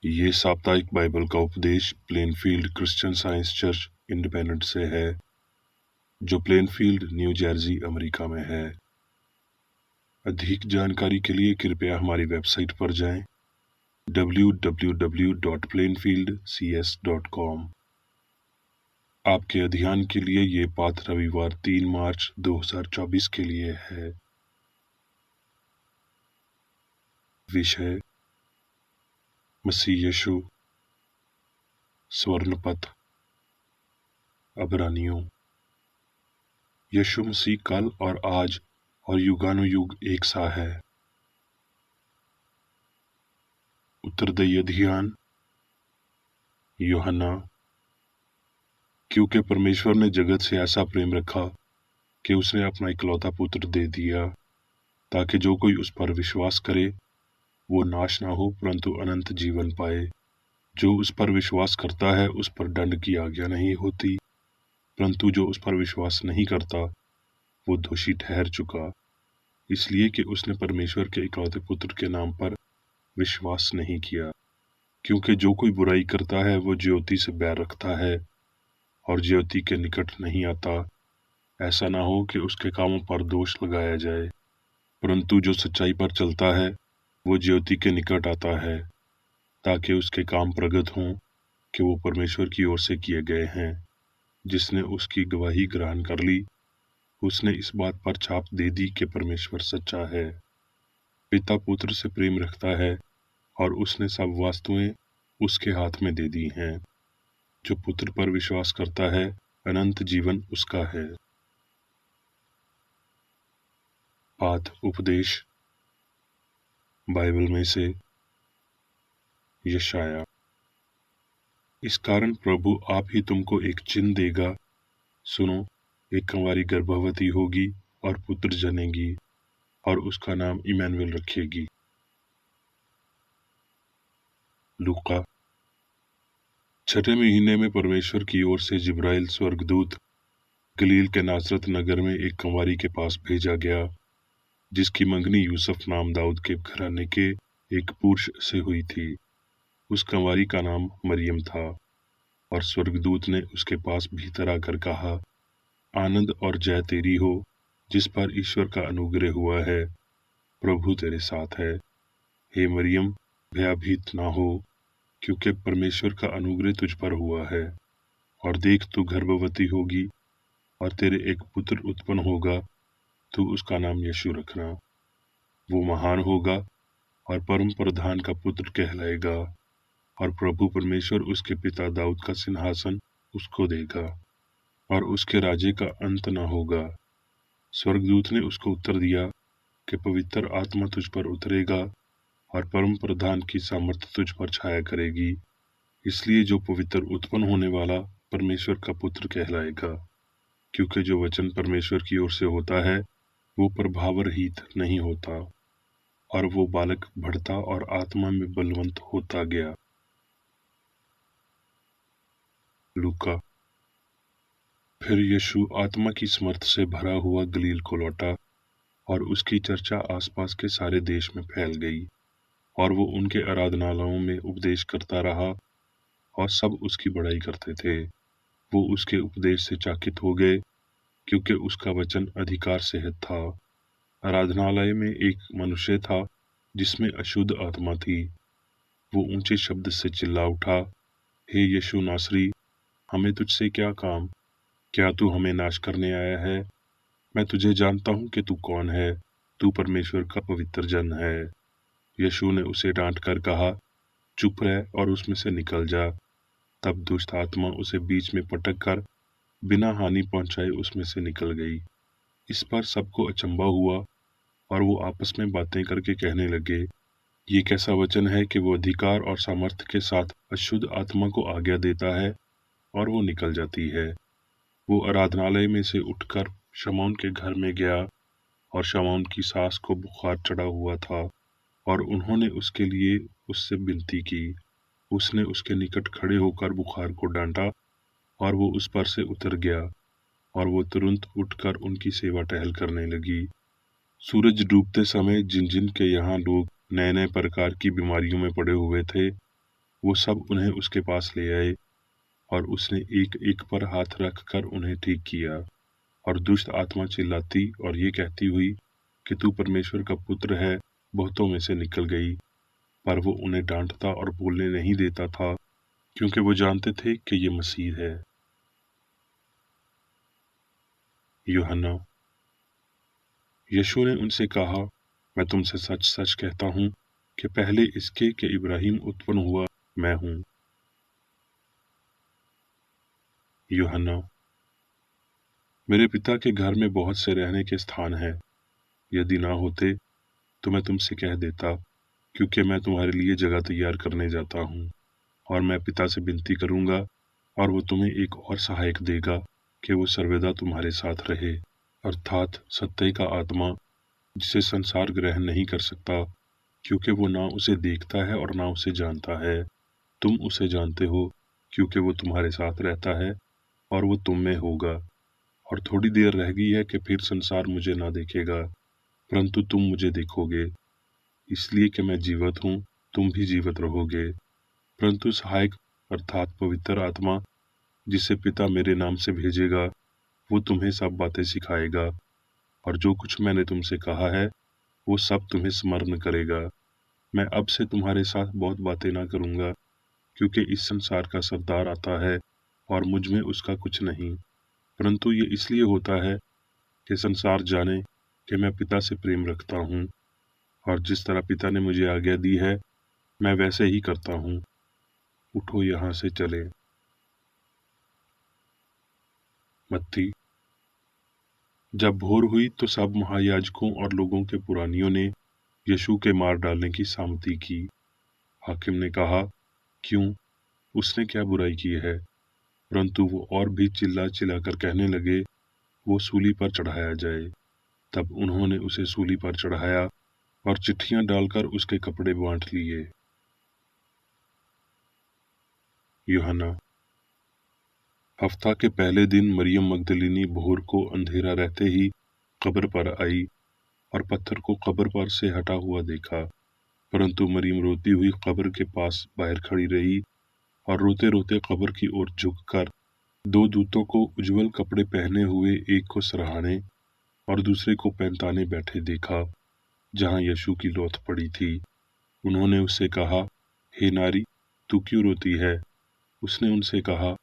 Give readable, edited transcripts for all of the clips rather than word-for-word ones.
ये साप्ताहिक बाइबल का उपदेश Plainfield Christian science church independent से है, जो प्लेनफील्ड, न्यू जर्सी, अमेरिका में है। अधिक जानकारी के लिए कृपया हमारी वेबसाइट पर जाएं www.plainfieldcs.com। आपके अध्ययन के लिए ये पाठ रविवार 3 मार्च 2024 के लिए है। विषय मसीह यीशु, स्वर्ण पथ, अबरानियों। यीशु मसीह कल और आज और युगानुयुग एक सा है। उत्तरदायी अध्ययन यूहन्ना। क्योंकि परमेश्वर ने जगत से ऐसा प्रेम रखा कि उसने अपना इकलौता पुत्र दे दिया, ताकि जो कोई उस पर विश्वास करे वो नाश ना हो परंतु अनंत जीवन पाए। जो उस पर विश्वास करता है उस पर दंड की आज्ञा नहीं होती, परंतु जो उस पर विश्वास नहीं करता वो दोषी ठहर चुका, इसलिए कि उसने परमेश्वर के इकलौते पुत्र के नाम पर विश्वास नहीं किया। क्योंकि जो कोई बुराई करता है वो ज्योति से बैर रखता है और ज्योति के निकट नहीं आता, ऐसा ना हो कि उसके कामों पर दोष लगाया जाए। परंतु जो सच्चाई पर चलता है वो ज्योति के निकट आता है, ताकि उसके काम प्रगट हों कि वो परमेश्वर की ओर से किए गए हैं। जिसने उसकी गवाही ग्रहण कर ली, उसने इस बात पर छाप दे दी कि परमेश्वर सच्चा है। पिता पुत्र से प्रेम रखता है और उसने सब वस्तुएं उसके हाथ में दे दी हैं। जो पुत्र पर विश्वास करता है अनंत जीवन उसका है। पाठ उपदेश बाइबल में से यशाया। इस कारण प्रभु आप ही तुमको एक चिन्ह देगा। सुनो, एक कंवारी गर्भवती होगी और पुत्र जनेगी और उसका नाम इमैनुएल रखेगी। लूका। छठे महीने में परमेश्वर की ओर से जिब्राइल स्वर्गदूत गलील के नासरत नगर में एक कंवारी के पास भेजा गया, जिसकी मंगनी यूसुफ नाम दाऊद के घराने के एक पुरुष से हुई थी। उस कंवारी का नाम मरियम था। और स्वर्गदूत ने उसके पास भीतर आकर कहा, आनंद और जय तेरी हो, जिस पर ईश्वर का अनुग्रह हुआ है, प्रभु तेरे साथ है। हे मरियम, भयभीत ना हो, क्योंकि परमेश्वर का अनुग्रह तुझ पर हुआ है। और देख, तू गर्भवती होगी और तेरे एक पुत्र उत्पन्न होगा, तू उसका नाम यीशु रखना। वो महान होगा और परम प्रधान का पुत्र कहलाएगा, और प्रभु परमेश्वर उसके पिता दाऊद का सिंहासन उसको देगा और उसके राज्य का अंत न होगा। स्वर्गदूत ने उसको उत्तर दिया कि पवित्र आत्मा तुझ पर उतरेगा और परम प्रधान की सामर्थ्य तुझ पर छाया करेगी, इसलिए जो पवित्र उत्पन्न होने वाला परमेश्वर का पुत्र कहलाएगा। क्योंकि जो वचन परमेश्वर की ओर से होता है वो प्रभाव रहित नहीं होता। और वो बालक बढ़ता और आत्मा में बलवंत होता गया। लूका। फिर यीशु आत्मा की समर्थ से भरा हुआ गलील को लौटा, और उसकी चर्चा आसपास के सारे देश में फैल गई, और वो उनके आराधनालयों में उपदेश करता रहा, और सब उसकी बड़ाई करते थे। वो उसके उपदेश से चकित हो गए, क्योंकि उसका वचन अधिकार सहित था। आराधनालय में एक मनुष्य था जिसमें अशुद्ध आत्मा थी। वो ऊंचे शब्द से चिल्ला उठा, हे यीशु नासरी, हमें तुझसे क्या काम? क्या तू हमें नाश करने आया है? मैं तुझे जानता हूँ कि तू कौन है। तू परमेश्वर का पवित्र जन है। यीशु ने उसे डांट कर कहा, चुप रह और उसमें से निकल जा। तब दुष्ट आत्मा उसे बीच में पटक कर बिना हानि पहुंचाए उसमें से निकल गई। इस पर सबको अचंभा हुआ, और वो आपस में बातें करके कहने लगे, ये कैसा वचन है कि वो अधिकार और सामर्थ्य के साथ अशुद्ध आत्मा को आज्ञा देता है और वो निकल जाती है। वो आराधनालय में से उठकर शमौन के घर में गया, और शमौन की सास को बुखार चढ़ा हुआ था, और उन्होंने उसके लिए उससे विनती की। उसने उसके निकट खड़े होकर बुखार को डांटा, और वो उस पर से उतर गया, और वो तुरंत उठकर उनकी सेवा टहल करने लगी। सूरज डूबते समय जिन जिन के यहाँ लोग नए नए प्रकार की बीमारियों में पड़े हुए थे, वो सब उन्हें उसके पास ले आए और उसने एक एक पर हाथ रख कर उन्हें ठीक किया। और दुष्ट आत्मा चिल्लाती और ये कहती हुई कि तू परमेश्वर का पुत्र है, बहुतों में से निकल गई। पर वो उन्हें डांटता और बोलने नहीं देता था, क्योंकि वो जानते थे कि ये मसीह है। यूहन्ना। यीशु ने उनसे कहा, मैं तुमसे सच सच कहता हूँ कि पहले इसके कि इब्राहिम उत्पन्न हुआ, मैं हूँ। यूहन्ना। मेरे पिता के घर में बहुत से रहने के स्थान हैं। यदि ना होते तो मैं तुमसे कह देता, क्योंकि मैं तुम्हारे लिए जगह तैयार करने जाता हूँ। और मैं पिता से विनती करूँगा और वो तुम्हें एक और सहायक देगा कि वो सर्वदा तुम्हारे साथ रहे, अर्थात सत्य का आत्मा, जिसे संसार ग्रहण नहीं कर सकता, क्योंकि वो ना उसे देखता है और ना उसे जानता है। तुम उसे जानते हो, क्योंकि वो तुम्हारे साथ रहता है और वो तुम में होगा। और थोड़ी देर रह गई है कि फिर संसार मुझे ना देखेगा, परंतु तुम मुझे देखोगे, इसलिए कि मैं जीवित हूँ, तुम भी जीवित रहोगे। परंतु सहायक अर्थात पवित्र आत्मा, जिसे पिता मेरे नाम से भेजेगा, वो तुम्हें सब बातें सिखाएगा और जो कुछ मैंने तुमसे कहा है वो सब तुम्हें स्मरण करेगा। मैं अब से तुम्हारे साथ बहुत बातें ना करूँगा, क्योंकि इस संसार का सरदार आता है और मुझ में उसका कुछ नहीं, परंतु ये इसलिए होता है कि संसार जाने कि मैं पिता से प्रेम रखता हूँ, और जिस तरह पिता ने मुझे आज्ञा दी है मैं वैसे ही करता हूँ। उठो, यहाँ से चले। मत्ती। जब भोर हुई तो सब महायाजकों और लोगों के पुरानियों ने यीशु के मार डालने की सामती की। हाकिम ने कहा, क्यों, उसने क्या बुराई की है? परंतु वो और भी चिल्ला चिल्ला कर कहने लगे, वो सूली पर चढ़ाया जाए। तब उन्होंने उसे सूली पर चढ़ाया और चिट्ठियां डालकर उसके कपड़े बांट लिए। यूहन्ना। हफ्ता के पहले दिन मरियम मगदलिनी भोर को अंधेरा रहते ही कब्र पर आई और पत्थर को कब्र पर से हटा हुआ देखा। परंतु मरियम रोती हुई कब्र के पास बाहर खड़ी रही और रोते रोते कब्र की ओर झुककर दो दूतों को उज्जवल कपड़े पहने हुए, एक को सराहने और दूसरे को पैंताने बैठे देखा, जहाँ यीशु की लौथ पड़ी थी। उन्होंने उससे कहा, हे नारी, तू क्यों रोती है? उसने उनसे कहा,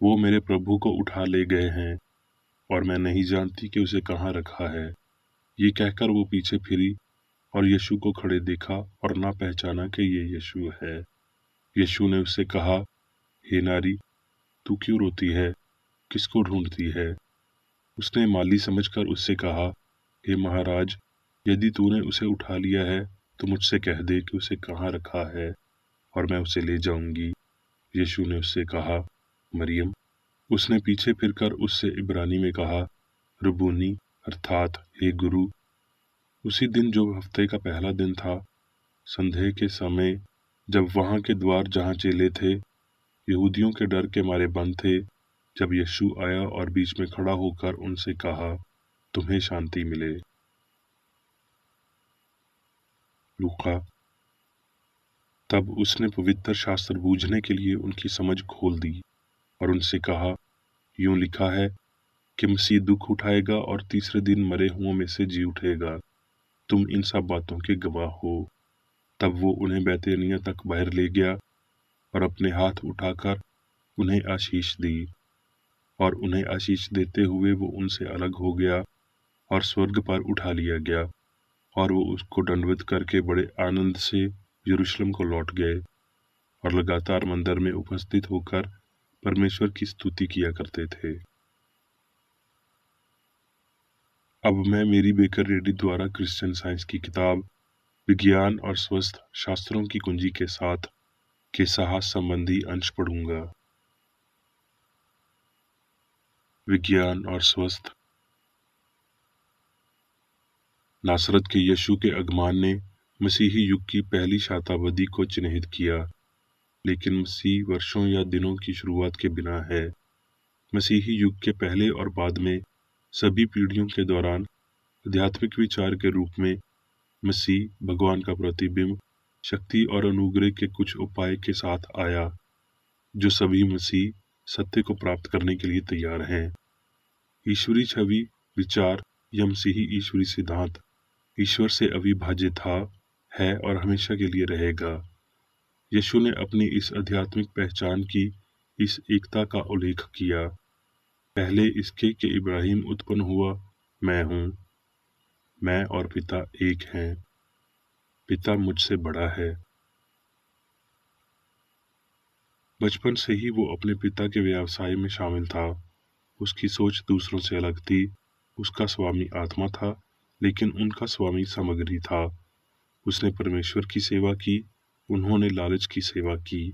वो मेरे प्रभु को उठा ले गए हैं और मैं नहीं जानती कि उसे कहाँ रखा है। ये कहकर वो पीछे फिरी और यीशु को खड़े देखा और ना पहचाना कि ये यीशु है। यीशु ने उससे कहा, हे नारी, तू क्यों रोती है? किसको ढूंढती है? उसने माली समझकर उससे कहा, हे महाराज, यदि तूने उसे उठा लिया है तो मुझसे कह दे कि उसे कहाँ रखा है और मैं उसे ले जाऊंगी। यीशु ने उससे कहा, मरियम। उसने पीछे फिरकर उससे इब्रानी में कहा, रबूनी, अर्थात हे गुरु। उसी दिन जो हफ्ते का पहला दिन था, संध्या के समय, जब वहां के द्वार जहां चेले थे यहूदियों के डर के मारे बंद थे, जब यीशु आया और बीच में खड़ा होकर उनसे कहा, तुम्हें शांति मिले। लूका। तब उसने पवित्र शास्त्र बूझने के लिए उनकी समझ खोल दी और उनसे कहा, यूं लिखा है कि मसीह दुख उठाएगा और तीसरे दिन मरे हुओं में से जी उठेगा। तुम इन सब बातों के गवाह हो। तब वो उन्हें बैतनिय्याह तक बाहर ले गया और अपने हाथ उठाकर उन्हें आशीष दी, और उन्हें आशीष देते हुए वो उनसे अलग हो गया और स्वर्ग पर उठा लिया गया, और वो उसको दंडवत करके बड़े आनंद से यरूशलेम को लौट गए और लगातार मंदिर में उपस्थित होकर परमेश्वर की स्तुति किया करते थे। अब मैं मेरी बेकर रेड्डी द्वारा क्रिश्चियन साइंस की किताब विज्ञान और स्वस्थ शास्त्रों की कुंजी के साथ के साहस संबंधी अंश पढ़ूंगा। विज्ञान और स्वस्थ। नासरत के यीशु के आगमन ने मसीही युग की पहली शताब्दी को चिन्हित किया, लेकिन मसीह वर्षों या दिनों की शुरुआत के बिना है। मसीही युग के पहले और बाद में सभी पीढ़ियों के दौरान आध्यात्मिक विचार के रूप में मसीह भगवान का प्रतिबिंब शक्ति और अनुग्रह के कुछ उपाय के साथ आया जो सभी मसीह सत्य को प्राप्त करने के लिए तैयार हैं। ईश्वरी छवि, विचार या मसीही ईश्वरी सिद्धांत ईश्वर से अविभाज्य था, है और हमेशा के लिए रहेगा। यीशु ने अपनी इस आध्यात्मिक पहचान की इस एकता का उल्लेख किया, पहले इसके कि इब्राहिम उत्पन्न हुआ, मैं हूँ, मैं और पिता एक हैं, पिता मुझसे बड़ा है। बचपन से ही वो अपने पिता के व्यवसाय में शामिल था। उसकी सोच दूसरों से अलग थी। उसका स्वामी आत्मा था, लेकिन उनका स्वामी सामग्री था। उसने परमेश्वर की सेवा की, उन्होंने लालच की सेवा की।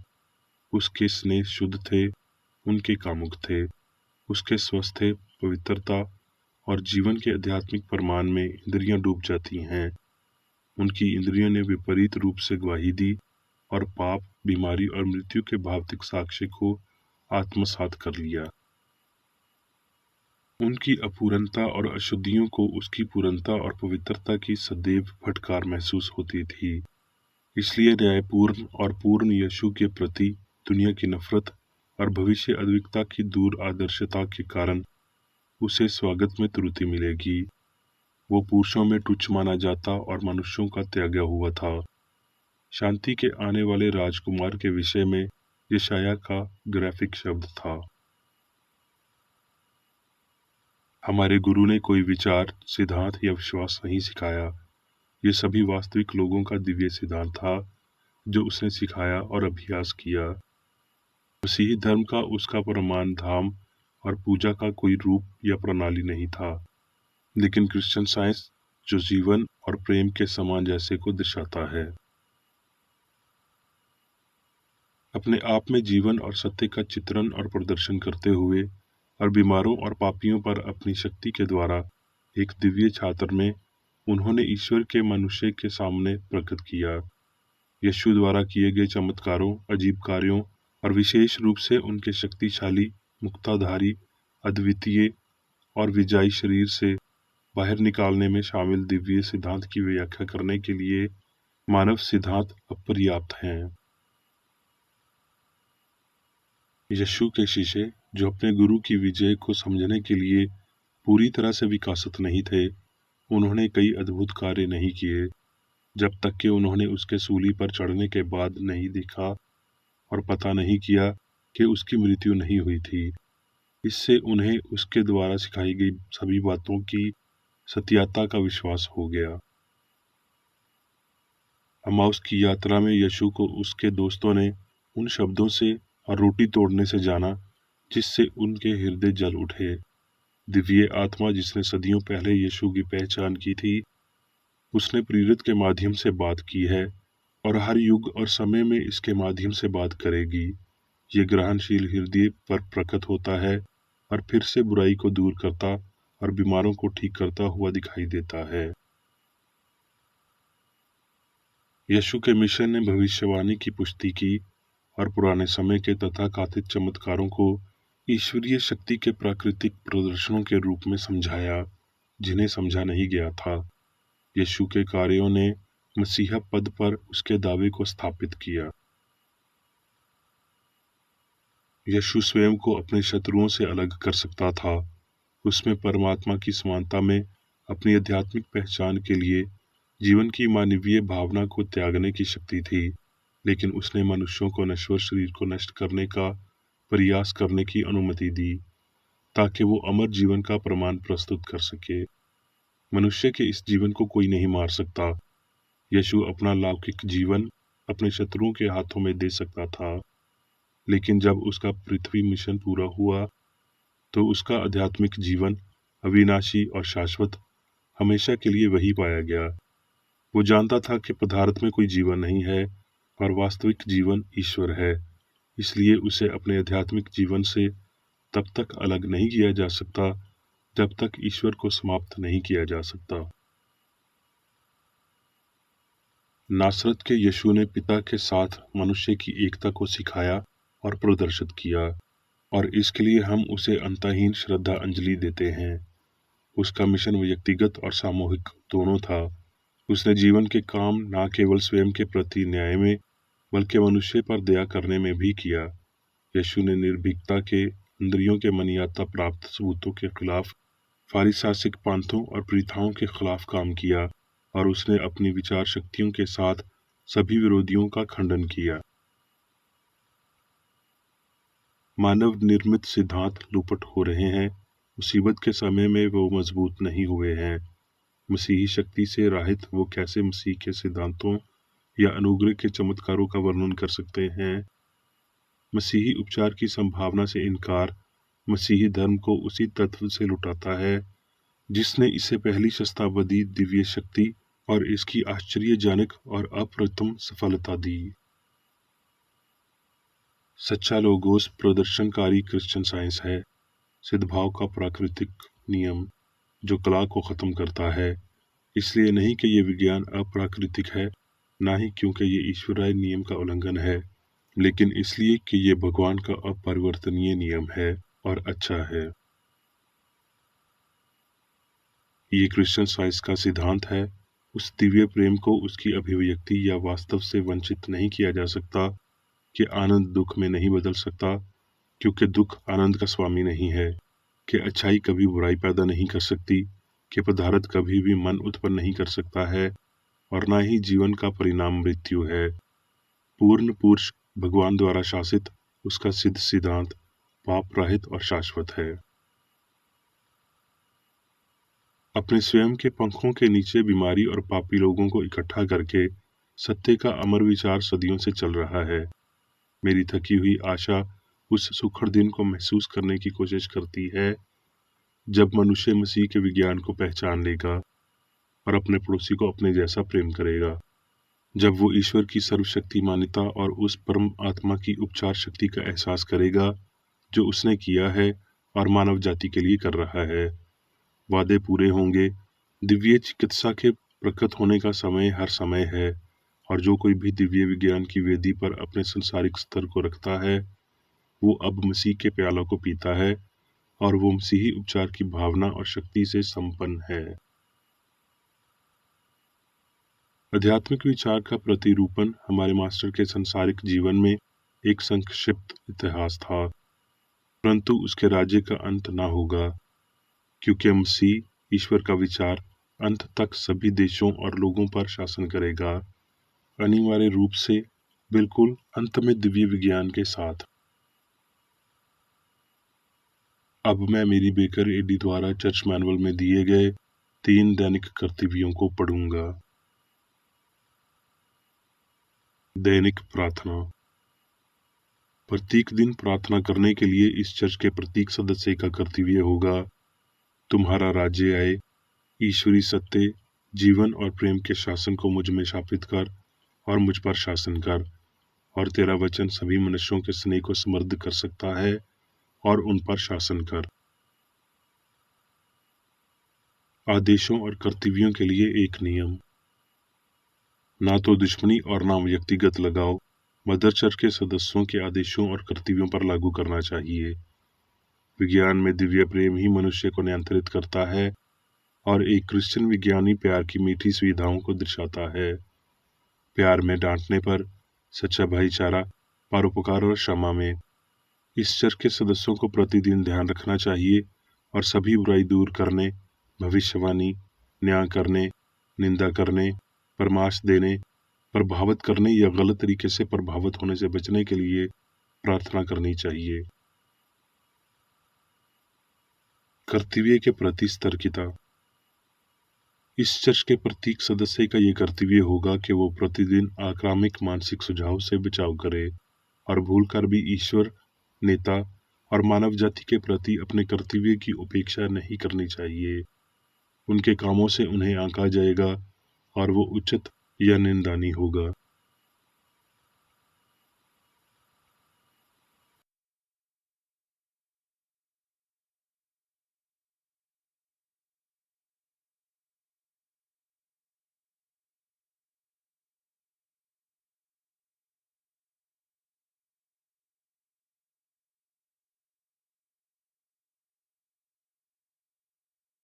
उसके स्नेह शुद्ध थे, उनके कामुक थे। उसके स्वस्थ पवित्रता और जीवन के आध्यात्मिक प्रमाण में इंद्रियां डूब जाती हैं। उनकी इंद्रियों ने विपरीत रूप से गवाही दी और पाप, बीमारी और मृत्यु के भौतिक साक्ष्य को आत्मसात कर लिया। उनकी अपूर्णता और अशुद्धियों को उसकी पूर्णता और पवित्रता की सदैव फटकार महसूस होती थी। इसलिए न्यायपूर्ण और पूर्ण यीशु के प्रति दुनिया की नफरत और भविष्य अद्विकता की दूर आदर्शता के कारण उसे स्वागत में त्रुटि मिलेगी। वो पुरुषों में तुच्छ माना जाता और मनुष्यों का त्यागा हुआ था। शांति के आने वाले राजकुमार के विषय में यशाया का ग्राफिक शब्द था। हमारे गुरु ने कोई विचार, सिद्धांत या विश्वास नहीं सिखाया। ये सभी वास्तविक लोगों का दिव्य सिद्धांत था जो उसने सिखाया और अभ्यास किया। मसीही धर्म का उसका प्रमाण धाम और पूजा का कोई रूप या प्रणाली नहीं था, लेकिन क्रिश्चियन साइंस जो जीवन और प्रेम के समान जैसे को दर्शाता है। अपने आप में जीवन और सत्य का चित्रण और प्रदर्शन करते हुए और बीमारों और पापियों पर अपनी शक्ति के द्वारा एक दिव्य छात्र में उन्होंने ईश्वर के मनुष्य के सामने प्रकट किया। यीशु द्वारा किए गए चमत्कारों, अजीब कार्यों और विशेष रूप से उनके शक्तिशाली, मुक्ताधारी, अद्वितीय और विजयी शरीर से बाहर निकालने में शामिल दिव्य सिद्धांत की व्याख्या करने के लिए मानव सिद्धांत अपर्याप्त हैं। यीशु के शिष्य जो अपने गुरु की विजय को समझने के लिए पूरी तरह से विकसित नहीं थे, उन्होंने कई अद्भुत कार्य नहीं किए जब तक कि उन्होंने उसके सूली पर चढ़ने के बाद नहीं देखा और पता नहीं किया कि उसकी मृत्यु नहीं हुई थी। इससे उन्हें उसके द्वारा सिखाई गई सभी बातों की सत्यता का विश्वास हो गया। अम्माउस की यात्रा में यीशु को उसके दोस्तों ने उन शब्दों से और रोटी तोड़ने से जाना जिससे उनके हृदय जल उठे। दिव्य आत्मा जिसने सदियों पहले यीशु की पहचान की थी, उसने प्रेरित के माध्यम से बात की है और हर युग और समय में इसके माध्यम से बात करेगी। ये ग्रहणशील हृदय पर प्रकट होता है और फिर से बुराई को दूर करता और बीमारों को ठीक करता हुआ दिखाई देता है। यीशु के मिशन ने भविष्यवाणी की पुष्टि की और पुराने समय के तथाकथित चमत्कारों को ईश्वरीय शक्ति के प्राकृतिक प्रदर्शनों के रूप में समझाया जिन्हें समझा नहीं गया था। यीशु के कार्यों ने मसीहा पद पर उसके दावे को स्थापित किया। यीशु स्वयं को अपने शत्रुओं से अलग कर सकता था। उसमें परमात्मा की समानता में अपनी आध्यात्मिक पहचान के लिए जीवन की मानवीय भावना को त्यागने की शक्ति थी, लेकिन उसने मनुष्यों को नश्वर शरीर को नष्ट करने का प्रयास करने की अनुमति दी ताकि वो अमर जीवन का प्रमाण प्रस्तुत कर सके। मनुष्य के इस जीवन को कोई नहीं मार सकता। यीशु अपना लौकिक जीवन अपने शत्रुओं के हाथों में दे सकता था, लेकिन जब उसका पृथ्वी मिशन पूरा हुआ तो उसका आध्यात्मिक जीवन अविनाशी और शाश्वत हमेशा के लिए वही पाया गया। वो जानता था कि पदार्थ में कोई जीवन नहीं है और वास्तविक जीवन ईश्वर है, इसलिए उसे अपने आध्यात्मिक जीवन से तब तक अलग नहीं किया जा सकता जब तक ईश्वर को समाप्त नहीं किया जा सकता। नासरत के यीशु ने पिता के साथ मनुष्य की एकता को सिखाया और प्रदर्शित किया, और इसके लिए हम उसे अंतहीन श्रद्धा अंजलि देते हैं। उसका मिशन व्यक्तिगत और सामूहिक दोनों था। उसने जीवन के काम न केवल स्वयं के प्रति न्याय में बल्कि मनुष्य पर दया करने में भी किया। यीशु ने निर्भीकता के, इंद्रियों के मान्यता प्राप्त सबूतों के खिलाफ, फारिसासिक पंथों और प्रथाओं के खिलाफ काम किया और उसने अपनी विचार शक्तियों के साथ सभी विरोधियों का खंडन किया। मानव निर्मित सिद्धांत लुपट हो रहे हैं, मुसीबत के समय में वो मजबूत नहीं हुए हैं। मसीही शक्ति से रहित वो कैसे मसीह के सिद्धांतों या अनुग्रह के चमत्कारों का वर्णन कर सकते हैं? मसीही उपचार की संभावना से इनकार मसीही धर्म को उसी तत्व से लुटाता है जिसने इसे पहली शताब्दी दिव्य शक्ति और इसकी आश्चर्यजनक और अप्रतिम सफलता दी। सच्चा लोगोस प्रदर्शनकारी क्रिश्चियन साइंस है, सिद्धभाव का प्राकृतिक नियम जो कला को खत्म करता है, इसलिए नहीं कि ये विज्ञान अप्राकृतिक है, ना ही क्योंकि ये ईश्वरीय नियम का उल्लंघन है, लेकिन इसलिए कि ये भगवान का अपरिवर्तनीय नियम है और अच्छा है। ये क्रिश्चियन साइंस का सिद्धांत है, उस दिव्य प्रेम को उसकी अभिव्यक्ति या वास्तव से वंचित नहीं किया जा सकता, कि आनंद दुख में नहीं बदल सकता, क्योंकि दुख आनंद का स्वामी नहीं है, कि अच्छाई कभी बुराई पैदा नहीं कर सकती, कि पदार्थ कभी भी मन उत्पन्न नहीं कर सकता है, और ना ही जीवन का परिणाम मृत्यु है। पूर्ण पुरुष भगवान द्वारा शासित उसका सिद्ध सिद्धांत पाप रहित और शाश्वत है। अपने स्वयं के पंखों के नीचे बीमारी और पापी लोगों को इकट्ठा करके सत्य का अमर विचार सदियों से चल रहा है। मेरी थकी हुई आशा उस सुखद दिन को महसूस करने की कोशिश करती है जब मनुष्य मसीह के विज्ञान को पहचान लेगा और अपने पड़ोसी को अपने जैसा प्रेम करेगा, जब वो ईश्वर की सर्वशक्तिमानिता और उस परम आत्मा की उपचार शक्ति का एहसास करेगा जो उसने किया है और मानव जाति के लिए कर रहा है। वादे पूरे होंगे, दिव्य चिकित्सा के प्रकट होने का समय हर समय है, और जो कोई भी दिव्य विज्ञान की वेदी पर अपने संसारिक स्तर को रखता है वो अब मसीह के प्याला को पीता है और वो मसीही उपचार की भावना और शक्ति से संपन्न है। आध्यात्मिक विचार का प्रतिरूपण हमारे मास्टर के संसारिक जीवन में एक संक्षिप्त इतिहास था, परंतु उसके राज्य का अंत न होगा, क्योंकि मसीह ईश्वर का विचार अंत तक सभी देशों और लोगों पर शासन करेगा, अनिवार्य रूप से बिल्कुल अंत में दिव्य विज्ञान के साथ। अब मैं मेरी बेकर एडी द्वारा चर्च मैनुअल में दिए गए 3 दैनिक कर्तव्यों को पढ़ूंगा। दैनिक प्रार्थना। प्रत्येक दिन प्रार्थना करने के लिए इस चर्च के प्रत्येक सदस्य का कर्तव्य होगा, तुम्हारा राज्य आए, ईश्वरी सत्य, जीवन और प्रेम के शासन को मुझ में स्थापित कर और मुझ पर शासन कर, और तेरा वचन सभी मनुष्यों के स्नेह को समृद्ध कर सकता है और उन पर शासन कर। आदेशों और कर्तव्यों के लिए एक नियम। ना तो दुश्मनी और ना व्यक्तिगत लगाव मदर चर्च के सदस्यों के आदेशों और कर्तव्यों पर लागू करना चाहिए। विज्ञान में दिव्य प्रेम ही मनुष्य को नियंत्रित करता है और एक क्रिश्चियन विज्ञानी प्यार की मीठी सुविधाओं को दर्शाता है। प्यार में डांटने पर, सच्चा भाईचारा, परोपकार और क्षमा में। इस चर्च के सदस्यों को प्रतिदिन ध्यान रखना चाहिए और सभी बुराई दूर करने, भविष्यवाणी, न्याय करने, निंदा करने, परामर्श देने, प्रभावित करने या गलत तरीके से प्रभावित होने से बचने के लिए प्रार्थना करनी चाहिए। कर्तव्य के प्रति सतर्कता। इस चर्च के प्रत्येक सदस्य का ये कर्तव्य होगा कि वो प्रतिदिन आक्रामक मानसिक सुझाव से बचाव करे और भूलकर भी ईश्वर, नेता और मानव जाति के प्रति अपने कर्तव्य की उपेक्षा नहीं करनी चाहिए। उनके कामों से उन्हें आंका जाएगा और वो उचित या निंदनीय होगा।